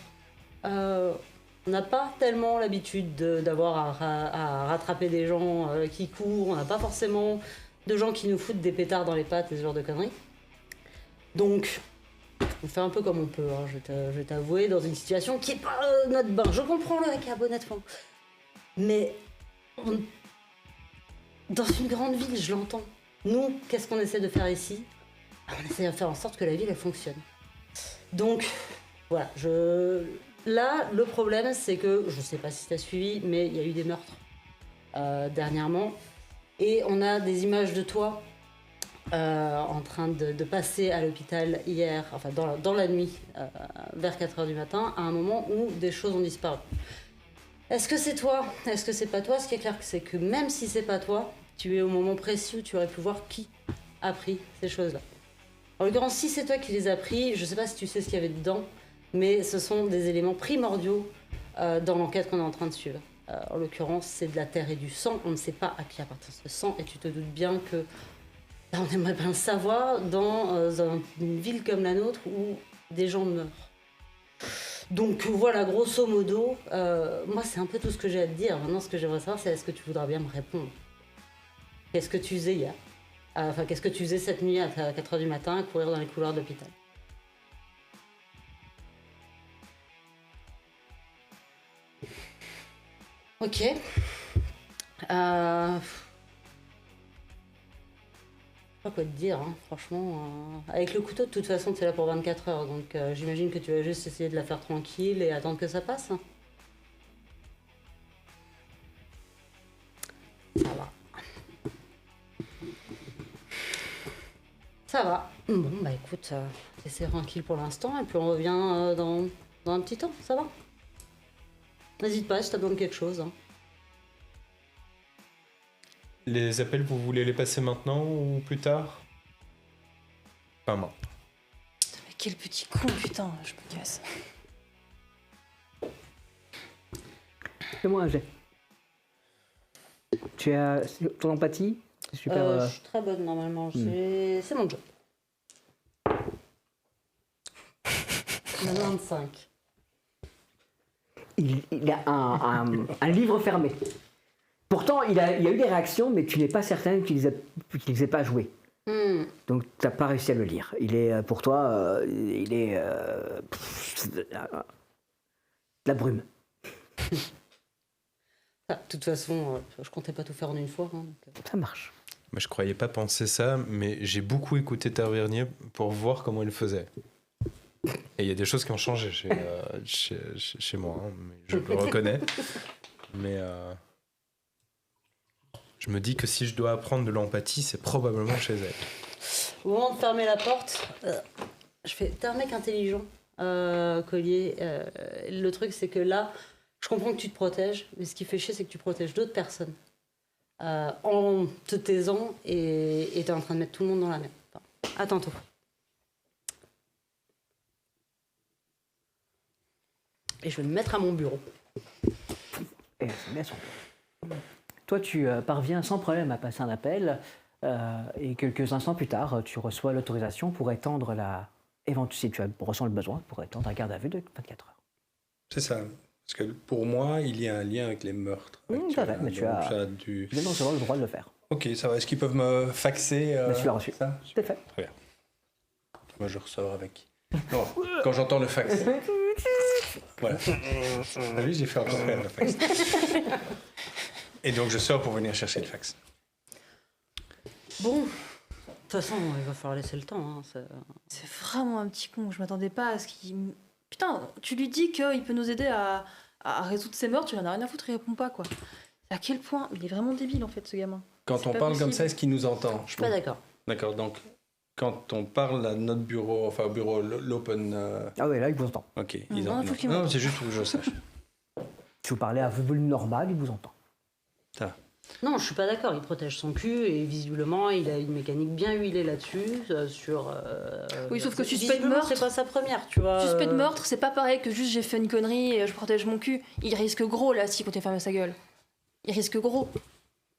On n'a pas tellement l'habitude d'avoir à rattraper des gens qui courent, on n'a pas forcément de gens qui nous foutent des pétards dans les pattes et ce genre de conneries. Donc, on fait un peu comme on peut, hein. Je vais t'avouer, dans une situation qui est pas notre bain. Je comprends le récap, honnêtement. Mais dans une grande ville, je l'entends. Nous, qu'est-ce qu'on essaie de faire ici? On essaie de faire en sorte que la ville, elle fonctionne. Donc, voilà. Là, le problème, c'est que, je sais pas si t'as suivi, mais il y a eu des meurtres dernièrement. Et on a des images de toi en train de passer à l'hôpital hier, enfin dans la nuit, vers 4h du matin, à un moment où des choses ont disparu. Est-ce que c'est toi? Est-ce que c'est pas toi? Ce qui est clair, c'est que même si c'est pas toi, tu es au moment précis où tu aurais pu voir qui a pris ces choses-là. En l'occurrence, si c'est toi qui les as pris, je sais pas si tu sais ce qu'il y avait dedans, mais ce sont des éléments primordiaux dans l'enquête qu'on est en train de suivre. En l'occurrence, c'est de la terre et du sang. On ne sait pas à qui appartient ce sang, et tu te doutes bien que là, on aimerait bien le savoir dans une ville comme la nôtre où des gens meurent. Donc voilà, grosso modo, moi c'est un peu tout ce que j'ai à te dire. Maintenant, ce que j'aimerais savoir, c'est est-ce que tu voudras bien me répondre? Qu'est-ce que tu faisais hier? Enfin, qu'est-ce que tu faisais cette nuit à 4h du matin à courir dans les couloirs de l'hôpital? Ok. Pas quoi te dire, hein. Franchement. Avec le couteau, de toute façon, tu es là pour 24 heures, donc j'imagine que tu vas juste essayer de la faire tranquille et attendre que ça passe. Ça va. Ça va. Bon, bah écoute, c'est tranquille pour l'instant, et puis on revient dans un petit temps, ça va? N'hésite pas si t'as besoin de quelque chose. Hein. Les appels, vous voulez les passer maintenant ou plus tard? Pas maintenant. Mais quel petit con, putain, je me casse. Fais-moi un jet. Tu as ton empathie? C'est super. Je suis très bonne normalement, c'est mon job. 25. Il a un livre fermé. Pourtant, il y a eu des réactions, mais tu n'es pas certaine qu'il les ait pas jouées. Donc, tu n'as pas réussi à le lire. Il est, pour toi, il est de la brume. De toute façon, je comptais pas tout faire en une fois. Hein, donc... Ça marche. Moi, je croyais pas penser ça, mais j'ai beaucoup écouté Tavernier pour voir comment il faisait. Et il y a des choses qui ont changé chez moi, hein, mais je le reconnais. Mais je me dis que si je dois apprendre de l'empathie, c'est probablement chez elle. Au moment de fermer la porte, je fais, t'es un mec intelligent, Collier. Le truc, c'est que là, Je comprends que tu te protèges, mais ce qui fait chier, c'est que tu protèges d'autres personnes en te taisant et tu es en train de mettre tout le monde dans la merde. Enfin, à tantôt. Et je vais me mettre à mon bureau. Et bien sûr. Toi, tu parviens sans problème à passer un appel et quelques instants plus tard, tu reçois l'autorisation pour étendre si tu ressens le besoin, pour étendre la garde à vue de 24 heures. C'est ça. Parce que pour moi, il y a un lien avec les meurtres. Tout à fait, mais tu Donc, as ça a dû- viens recevoir le droit de le faire. Ok, ça va. Est-ce qu'ils peuvent me faxer Mais tu l'as reçu. ça C'est fait. Très bien. Moi, je ressors avec. Non, quand j'entends le fax. Voilà. T'as vu, j'ai fait encore faire le fax. Et donc, je sors pour venir chercher le fax. Bon, de toute façon, il va falloir laisser le temps. Hein, C'est vraiment un petit con. Je m'attendais pas à ce qu'il. Putain, tu lui dis qu'il peut nous aider à résoudre ses meurtres, tu en as rien à foutre, il répond pas, quoi. À quel point il est vraiment débile, en fait, ce gamin. Quand C'est on pas parle comme possible. ça, est-ce qu'il nous entend? Je suis pas d'accord. D'accord, donc quand on parle à notre bureau, enfin au bureau, l'open... Ah oui, là, il vous entend. Ok, Non, ont- faut qu'il non, m'entende. c'est juste pour que je sache. Si vous parlez à volume normal, il vous entend. Non, je suis pas d'accord. Il protège son cul et visiblement, il a une mécanique bien huilée là-dessus. Oui, sauf que suspect de visiblement, meurtre- c'est pas sa première, tu vois. Suspect de meurtre, c'est pas pareil que juste j'ai fait une connerie et je protège mon cul. Il risque gros, là, s'il continue à fermer sa gueule. Il risque gros.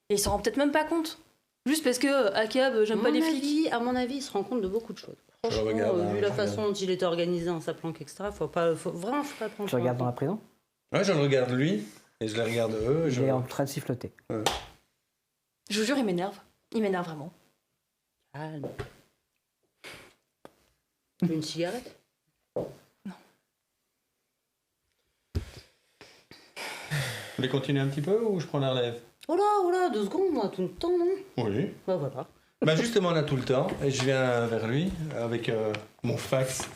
Et il s'en rend peut-être même pas compte. Juste parce que, ACAB, j'aime pas les flics. À mon avis, il se rend compte de beaucoup de choses. Franchement, regarde, vu hein, la je façon regarde. dont il était organisé dans sa planque, etc., faut vraiment pas prendre. Tu regardes dans la prison, Ouais, je le regarde lui, et je les regarde eux. il est en train de siffloter. Je vous jure, il m'énerve. Il m'énerve vraiment. Calme. Une cigarette? Vous voulez continuer un petit peu ou je prends la relève? Oh là, 2 secondes, on a tout le temps, non? Oui. Bah voilà. Bah justement, on a tout le temps, et je viens vers lui avec mon fax.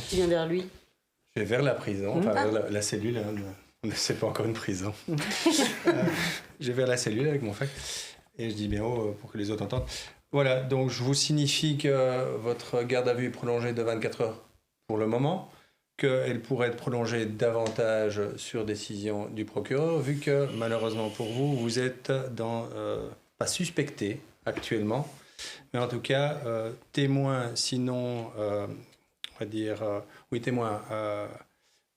Tu viens vers lui. Je vais vers la prison, enfin vers la cellule. Hein, c'est pas encore une prison. Je vais vers la cellule avec mon fax et je dis bien haut pour que les autres entendent. Voilà, donc je vous signifie que votre garde à vue est prolongée de 24 heures pour le moment, qu'elle pourrait être prolongée davantage sur décision du procureur, vu que malheureusement pour vous, vous êtes pas suspecté actuellement, mais en tout cas témoin, sinon, on va dire, oui, témoin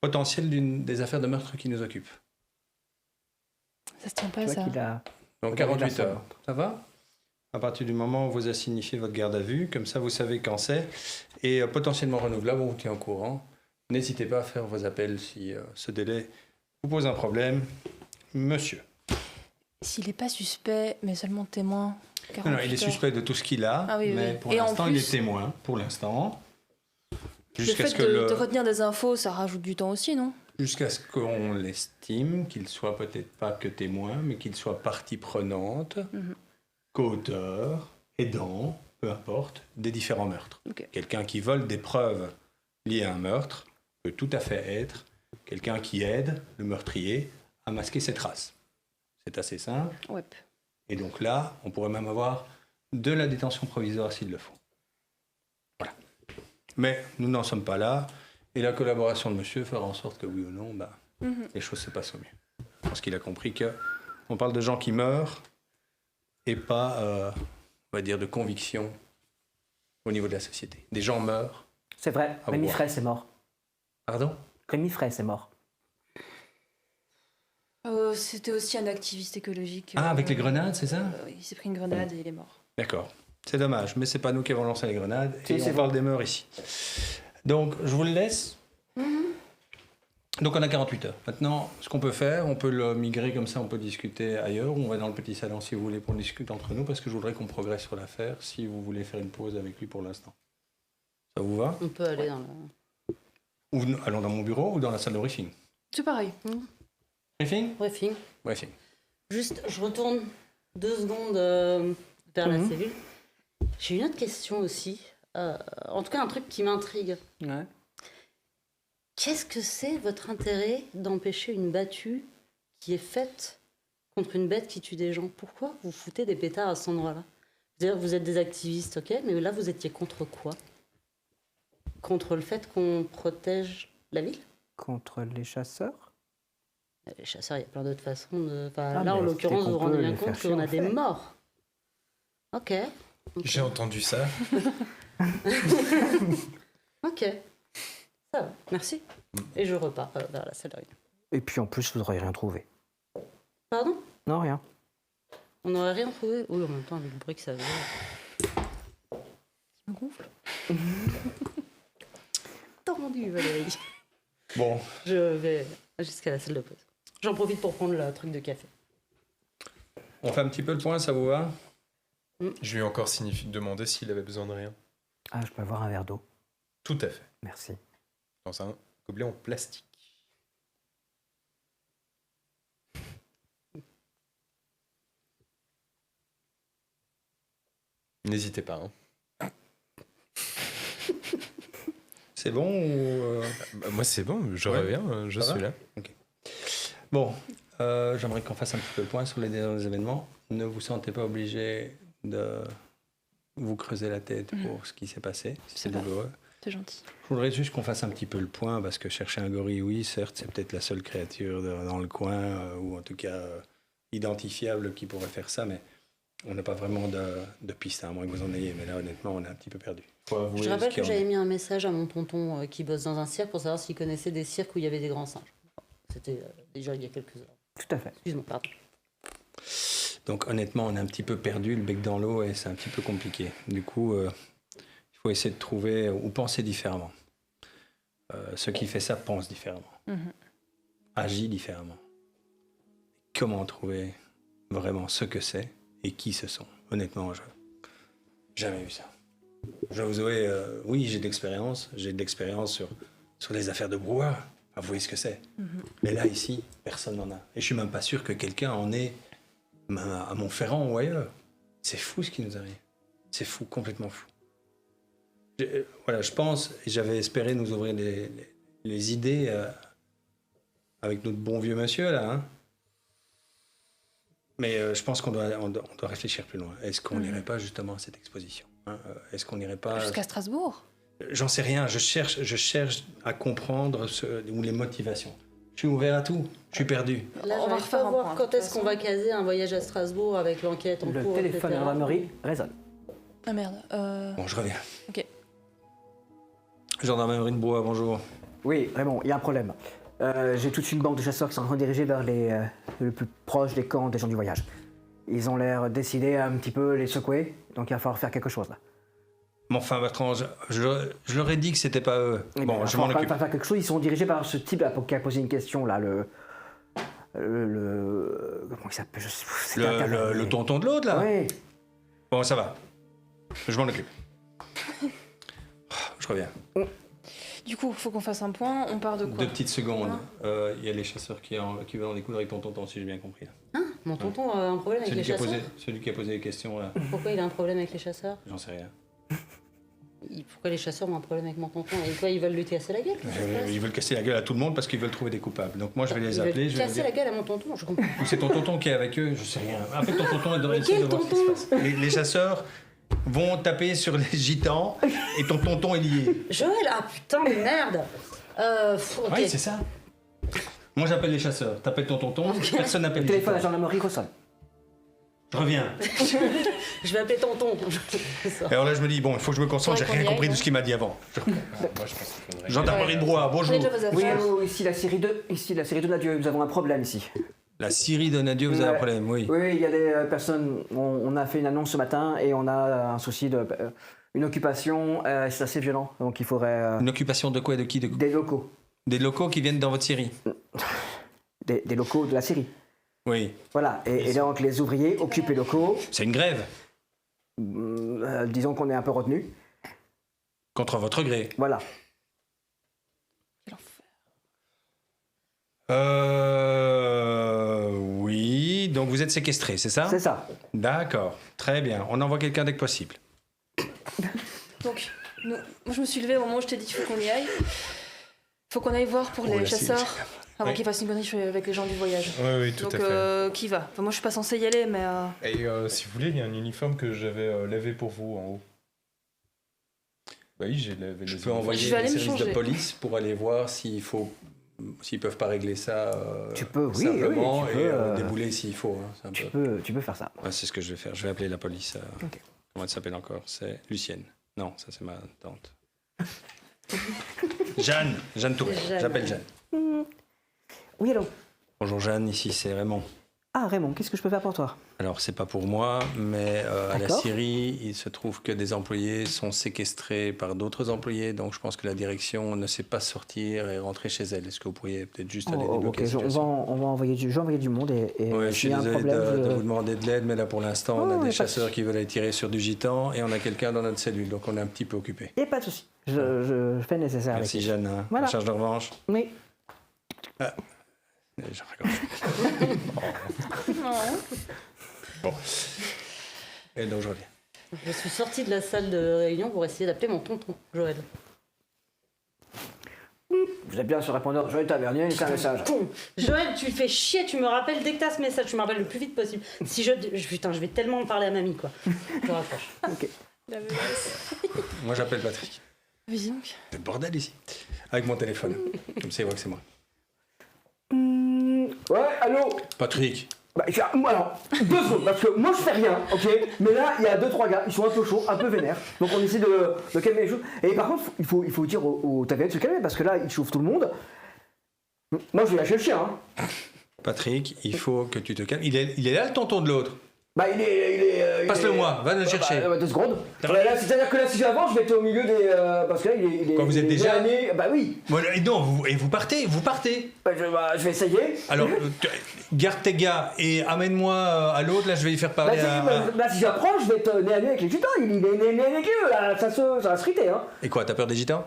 potentiel d'une des affaires de meurtre qui nous occupent. Ça se tient pas, Tu vois ça. qu'il a... Donc Regardez 48 la heures, ça va? À partir du moment où vous a signifié votre garde à vue, comme ça vous savez quand c'est, et potentiellement renouvelable, on vous tient au courant. N'hésitez pas à faire vos appels si ce délai vous pose un problème. Monsieur. S'il est pas suspect, mais seulement témoin. Non, il est 48 heures. suspect de tout ce qu'il a, Ah oui, mais oui. pour Et en l'instant, il plus- est témoin, pour l'instant. Le Jusqu'à fait ce que de retenir des infos, ça rajoute du temps aussi, non? jusqu'à ce qu'on l'estime, qu'il soit peut-être pas que témoin, mais qu'il soit partie prenante, Mhm. co-auteur, aidant, peu importe, des différents meurtres. Ok. Quelqu'un qui vole des preuves liées à un meurtre peut tout à fait être quelqu'un qui aide le meurtrier à masquer ses traces. C'est assez simple. Ouais. Et donc là, on pourrait même avoir de la détention provisoire s'il le faut. Voilà. Mais nous n'en sommes pas là. Et la collaboration de monsieur fera en sorte que oui ou non, Mhm. les choses se passent au mieux. Parce qu'il a compris que on parle de gens qui meurent et pas, on va dire, de conviction au niveau de la société. Des gens meurent. C'est vrai, Ah, Rémi ouais. Fraisse est mort. Pardon? Rémi Fraisse est mort. C'était aussi un activiste écologique. Ah, avec les grenades, c'est ça? Il s'est pris une grenade et il est mort. D'accord. C'est dommage, mais c'est pas nous qui avons lancé les grenades. Si, Et c'est on parle des mœurs ici. Donc, je vous le laisse. Donc, on a 48 heures. Maintenant, ce qu'on peut faire, on peut le migrer comme ça, on peut discuter ailleurs. On va dans le petit salon si vous voulez pour discuter entre nous, parce que je voudrais qu'on progresse sur l'affaire si vous voulez faire une pause avec lui pour l'instant. Ça vous va? On peut aller dans la... Ou allons dans mon bureau ou dans la salle de briefing. C'est pareil. Briefing? Briefing. Briefing. Juste, je retourne 2 secondes vers la cellule. J'ai une autre question aussi. En tout cas, un truc qui m'intrigue. Ouais. Qu'est-ce que c'est votre intérêt d'empêcher une battue qui est faite contre une bête qui tue des gens? Pourquoi vous foutez des pétards à cet endroit-là? C'est-à-dire, vous êtes des activistes, ok, mais là, vous étiez contre quoi? Contre le fait qu'on protège la ville? Contre les chasseurs? Les chasseurs, il y a plein d'autres façons de... Enfin, Ah, là, en mais l'occurrence, dès vous vous qu'on rendez peut bien les compte faire chier, qu'on on a des fait. morts. Ok. J'ai entendu ça. Ok. Ça va, merci. Et je repars vers la salle de réunion. Et puis en plus, vous n'aurez rien trouvé. Pardon? Non, rien. On n'aurait rien trouvé? Oui, en même temps, avec le bruit que ça faisait. Ça me gonfle. Tendu, Valérie. Bon, Je vais jusqu'à la salle de pause. J'en profite pour prendre le truc de café. on fait un petit peu le point, ça vous va? Je lui ai encore demandé s'il avait besoin de rien. Ah, je peux avoir un verre d'eau. Tout à fait. Merci. Dans un gobelet en plastique. N'hésitez pas. Hein. C'est bon ou... Moi, c'est bon, je reviens, je Ça va suis là. Bon, j'aimerais qu'on fasse un petit peu le point sur les derniers événements. Ne vous sentez pas obligé de vous creuser la tête pour ce qui s'est passé. C'est pas. douloureux. C'est gentil. Je voudrais juste qu'on fasse un petit peu le point, parce que chercher un gorille, oui, certes, c'est peut-être la seule créature dans le coin, ou en tout cas identifiable qui pourrait faire ça, mais on n'a pas vraiment de piste, à moins que vous en ayez. Mais là, honnêtement, on est un petit peu perdu. Faut avouer Je rappelle ce qu'il que y en j'avais est. mis un message à mon tonton qui bosse dans un cirque pour savoir s'il connaissait des cirques où il y avait des grands singes. C'était déjà il y a quelques heures. Tout à fait. Excuse-moi, pardon. Donc honnêtement, on est un petit peu perdu, le bec dans l'eau, et c'est un petit peu compliqué. Du coup, il faut essayer de trouver ou penser différemment. Ceux qui fait ça pensent différemment, agit différemment. Comment trouver vraiment ce que c'est et qui ce sont? Honnêtement, je jamais vu ça. Je vous avouer, oui, j'ai de l'expérience sur les affaires de brouhaha. Avouez ce que c'est. Mais là, ici, personne n'en a. Et je suis même pas sûr que quelqu'un en ait à Montferrand ou ailleurs. C'est fou ce qui nous arrive. C'est fou, complètement fou. Voilà, je pense, et j'avais espéré nous ouvrir les idées avec notre bon vieux monsieur, là. Hein. Mais je pense qu'on doit réfléchir plus loin. Est-ce qu'on n'irait pas justement à cette exposition, hein? Est-ce qu'on n'irait pas... Jusqu'à Strasbourg. J'en sais rien, je cherche à comprendre ou les motivations. Je suis ouvert à tout, je suis perdu. Là, On va j'arrive refaire pas à un voir point, de quand toute est-ce qu'on façon. va caser un voyage à Strasbourg avec l'enquête en Le cours, téléphone de etc. la gendarmerie résonne. Ah merde. Bon, je reviens. Ok. Gendarmerie de Brouhaha, bonjour. Oui, Raymond, il y a un problème. J'ai toute une bande de chasseurs qui sont en train de diriger vers le plus proche des camps des gens du voyage. Ils ont l'air décidés à un petit peu les secouer, donc il va falloir faire quelque chose là. Mais enfin, Bertrand, je leur ai dit que c'était pas eux. Eh Bon, ben, je il m'en va falloir occupe. faire quelque chose. Ils sont dirigés par ce type là qui a posé une question là, comment il s'appelle? C'est un gars, Le tonton de l'autre, là. Oui. Bon, ça va. Je m'en occupe. Je reviens. Du coup, faut qu'on fasse un point. On part de quoi? 2 petites secondes. Il y a les chasseurs qui veulent en découdre avec ton tonton, si j'ai bien compris. Là. Hein? Mon tonton a un problème avec les chasseurs? Celui qui a posé les questions, là. Pourquoi il a un problème avec les chasseurs? J'en sais rien. Pourquoi les chasseurs ont un problème avec mon tonton? Et quoi, ils veulent lui casser la gueule? Qu'est-ce qui se passe? Ils veulent casser la gueule à tout le monde parce qu'ils veulent trouver des coupables. Donc moi, je vais les Ils appeler. veulent Je vais casser leur la dire... gueule à mon tonton? Je comprends. Ou c'est ton tonton qui est avec eux, je sais rien. En fait, ton tonton est de Mais essayer de quel voir ce qui se tonton? passe. Les chasseurs vont taper sur les gitans et ton tonton est lié. Joël, ah putain, mais merde! Ok. Oui, c'est ça. Moi, j'appelle les chasseurs. T'appelles ton tonton, personne n'appelle Le les téléphone de la gitans. gendarmerie ressonne. Je reviens. Je vais appeler tonton. Et alors là, je me dis, bon, il faut que je me concentre, j'ai Faudrait qu'on rien y aille, compris de non ce qu'il m'a dit avant. Moi, je pense qu'il faudrait. Gendarmerie de Brouhaha, On bonjour. est déjà vos Oui, affaires. allô, ici la série 2. Ici la série 2 d'adieu. Nous avons un problème ici. La Syrie donne à Dieu, vous avez un Ouais. problème, oui. Oui, il y a des personnes. On a fait une annonce ce matin et on a un souci de. Une occupation. C'est assez violent. Donc il faudrait. Une occupation de quoi et de qui Des locaux. Des locaux qui viennent dans votre Syrie. Des locaux de la Syrie. Oui. Voilà. Et donc les ouvriers occupent les locaux. C'est une grève. Disons qu'on est un peu retenu. Contre votre gré. Voilà. Quel enfer. Oui. Donc vous êtes séquestré, c'est ça? C'est ça. D'accord. Très bien. On envoie quelqu'un dès que possible. Donc, moi je me suis levée au moment où je t'ai dit qu'il faut qu'on y aille. Faut qu'on aille voir pour Oh, les la chasseurs Syrie. avant Oui. qu'ils fassent une connerie avec les gens du voyage. Oui, oui, tout Donc, à fait. qui va? Enfin, moi je suis pas censée y aller, mais. Et si vous voulez, il y a un uniforme que j'avais lavé pour vous en haut. Bah oui, j'ai lavé Je les peux uniformes. envoyer Je vais les aller me services de changer. police pour aller voir s'il faut s'ils peuvent pas régler ça Tu peux, oui, simplement oui, tu et peux, débouler s'il faut. Hein, c'est un Tu peu... peux faire ça. Ouais, c'est ce que je vais faire. Je vais appeler la police. Ok. Comment elle s'appelle encore? C'est Lucienne. Non, ça c'est ma tante. Jeanne Touré. Jeanne. J'appelle Jeanne. Oui, allô. Bonjour Jeanne, ici c'est Raymond. Ah, Raymond, qu'est-ce que je peux faire pour toi? Alors c'est pas pour moi, mais à la D'accord. Syrie, il se trouve que des employés sont séquestrés par d'autres employés, donc je pense que la direction ne sait pas sortir et rentrer chez elle. Est-ce que vous pourriez peut-être juste aller débloquer Ok, la on va, situation? on va envoyer je vais envoyer du monde et Ouais, je s'il suis y a un désolé problème, de vous demander de l'aide, mais là pour l'instant, on Oh, a y a pas des de chasseurs qui veulent aller tirer sur du gitan et on a quelqu'un dans notre cellule, donc on est un petit peu occupé. Il n'y a pas de souci. Je fais le nécessaire Merci avec Jeanne, hein. Voilà. En charge de revanche. Oui. Je raccroche. Bon. Et donc je reviens. Je suis sortie de la salle de réunion pour essayer d'appeler mon tonton, Joël. Vous êtes bien sur le répondeur Joël Tavernier, c'est un message. Con. Joël, tu le fais chier, tu me rappelles dès que t'as ce message, tu me rappelles le plus vite possible. Si putain, je vais tellement en parler à mamie, quoi. Je raccroche. Ok. Moi j'appelle Patrick. Vas-y donc. C'est le bordel ici. Avec mon téléphone. Comme ça il voit que c'est moi. Ouais, allô. Patrick. Bah, alors, 2 secondes, parce que moi je fais rien, ok? Mais là, il y a 2-3 gars, ils sont un peu chauds, un peu vénères. Donc on essaie de calmer les choses. Et par contre, il faut dire au Tavernier de se calmer, parce que là, il chauffe tout le monde. Moi, je vais lâcher le chien, hein. Patrick, il faut que tu te calmes. Il est là le tonton de l'autre. Bah, il est. Passe-le-moi, va le chercher. 2 secondes. Là, c'est-à-dire que là, si j'avance, je vais être au milieu des. Parce que là, il est. Quand vous êtes il est déjà- dernier. Bah oui. Voilà, et non, vous partez. Bah, je vais essayer. Alors, garde tes gars et amène-moi à l'autre, là je vais y faire parler à... Si j'approche, je vais être nez à nez avec les gitans. Il est nez à nez avec eux, là. Ça va se friter, hein. Et quoi, t'as peur des gitans?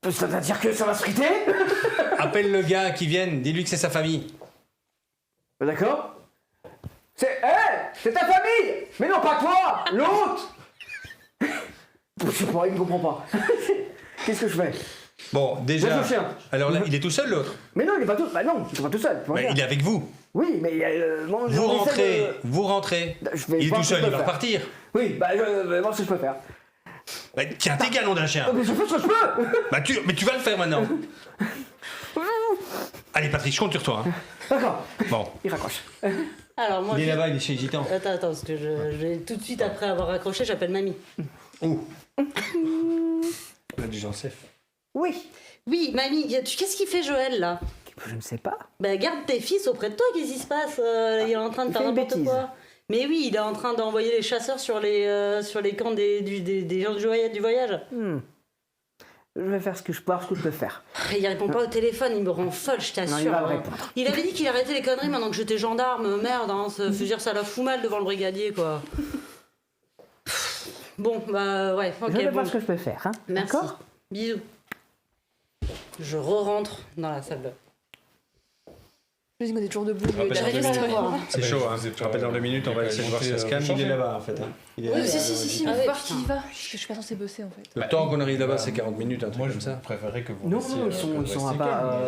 Ça veut dire que ça va se friter? Appelle le gars qui vienne, dis-lui que c'est sa famille. D'accord? C'est ta famille! Mais non, pas toi! L'autre! Je sais pas, il me comprend pas. Qu'est-ce que je fais? Bon, déjà... Laisse le chien. Alors là, il est tout seul l'autre? Mais non, il est pas tout. Bah non, il est pas tout seul. faut Mais rien. il est avec vous. Oui, mais bon, Vous on essaie de- vous rentrez. Je vais Il est voir tout ce que seul, je il peux va faire. repartir. Oui, bah je vais voir ce que je peux faire. Bah, tiens, tes gars, nom d'un chien. Mais je fais ce que je peux! Bah, mais tu vas le faire maintenant. Allez Patrick, je compte sur toi. Hein. D'accord, Bon, il raccroche. Alors, moi, il est là-bas, il est chez les gitans. Attends, parce que tout de suite après avoir raccroché, j'appelle mamie. Où? Là, du Jean-Sef. Oui. Oui, mamie, qu'est-ce qu'il fait Joël là? Je ne sais pas. Bah garde tes fils auprès de toi, qu'est-ce qui se passe? Il est en train de Il faire fait une n'importe bêtise. quoi. Mais oui, il est en train d'envoyer les chasseurs sur les camps des gens du voyage. Je vais faire ce que je peux faire. Il répond pas au téléphone, il me rend folle, je t'assure. Non, il va me hein. répondre. Il avait dit qu'il arrêtait les conneries maintenant que j'étais gendarme. Merde, hein, je veux dire, ça la fout mal devant le brigadier, quoi. Bon, bah ouais, ok, je vais bon. voir ce que je peux faire. Hein. Merci. D'accord? Bisous. Je re-rentre dans la salle de... Vas-y, on est toujours debout. Rappelle J'arrive dans pas à deux voir. C'est chaud, hein. Je rappelle dans 2 minutes, on va essayer de voir si ça se calme. Il est là-bas, en fait. Hein. Il est Oui, là-bas. si, Ah mais ouais, voir putain. qui y va. Parce que je suis pas censée bosser en fait. Le temps qu'on arrive là-bas, c'est 40 minutes, un truc Moi, comme je ça. préférerais que vous Non, restiez, ils sont restiez là-bas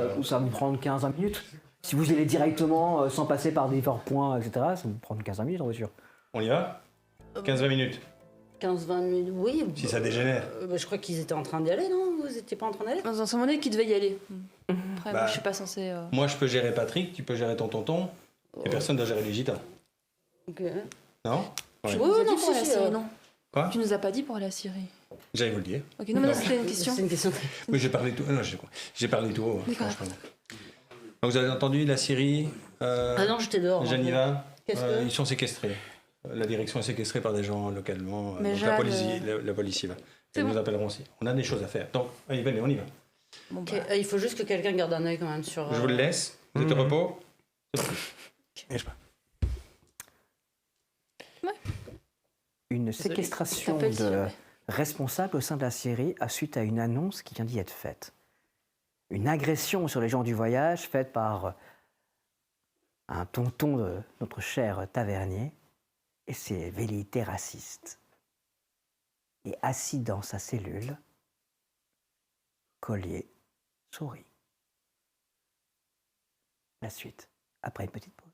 calme, où ça va vous prendre 15-20 minutes. Si vous y allez directement, sans passer par différents points, etc., ça va vous prendre 15 minutes en voiture. On y va 15-20 minutes, 15-20 minutes, oui. si ça dégénère. Bah, je crois qu'ils étaient en train d'y aller, non? Vous étiez pas en train d'aller? Dans un moment donné, qui devait y aller. Après, Bah. moi, je suis pas censée. Moi, je peux gérer Patrick, tu peux gérer ton tonton, et personne ne doit gérer les gitans. Ok. Non? Tu Ouais. nous as Ouais, dit non, pour si, la si, Syrie, non? Quoi? Tu nous as pas dit pour la Syrie. J'allais vous le dire. Ok, non, mais non, c'était une question. C'est une question. Oui, j'ai parlé tout. Non, j'ai parlé tout haut, D'accord. franchement. Donc, vous avez entendu la Syrie, Ah non, j'étais dehors. Janiva, Qu'est-ce que- ils sont séquestrés. La direction est séquestrée par des gens localement. Mais Donc Jeanne, la police y va. c'est Ils bon. nous appelleront aussi. On a des choses à faire. Donc, allez, venez, on y va. Bon, Ok, bah, il faut juste que quelqu'un garde un œil quand même sur... Je vous le laisse. Vous êtes au repos. Et je pars. Une séquestration t'appelles si de jamais. responsables au sein de la Syrie à suite à une annonce qui vient d'y être faite. Une agression sur les gens du voyage faite par un tonton de notre cher Tavernier et ses velléités racistes. Et assis dans sa cellule, Collier sourit. La suite, après une petite pause.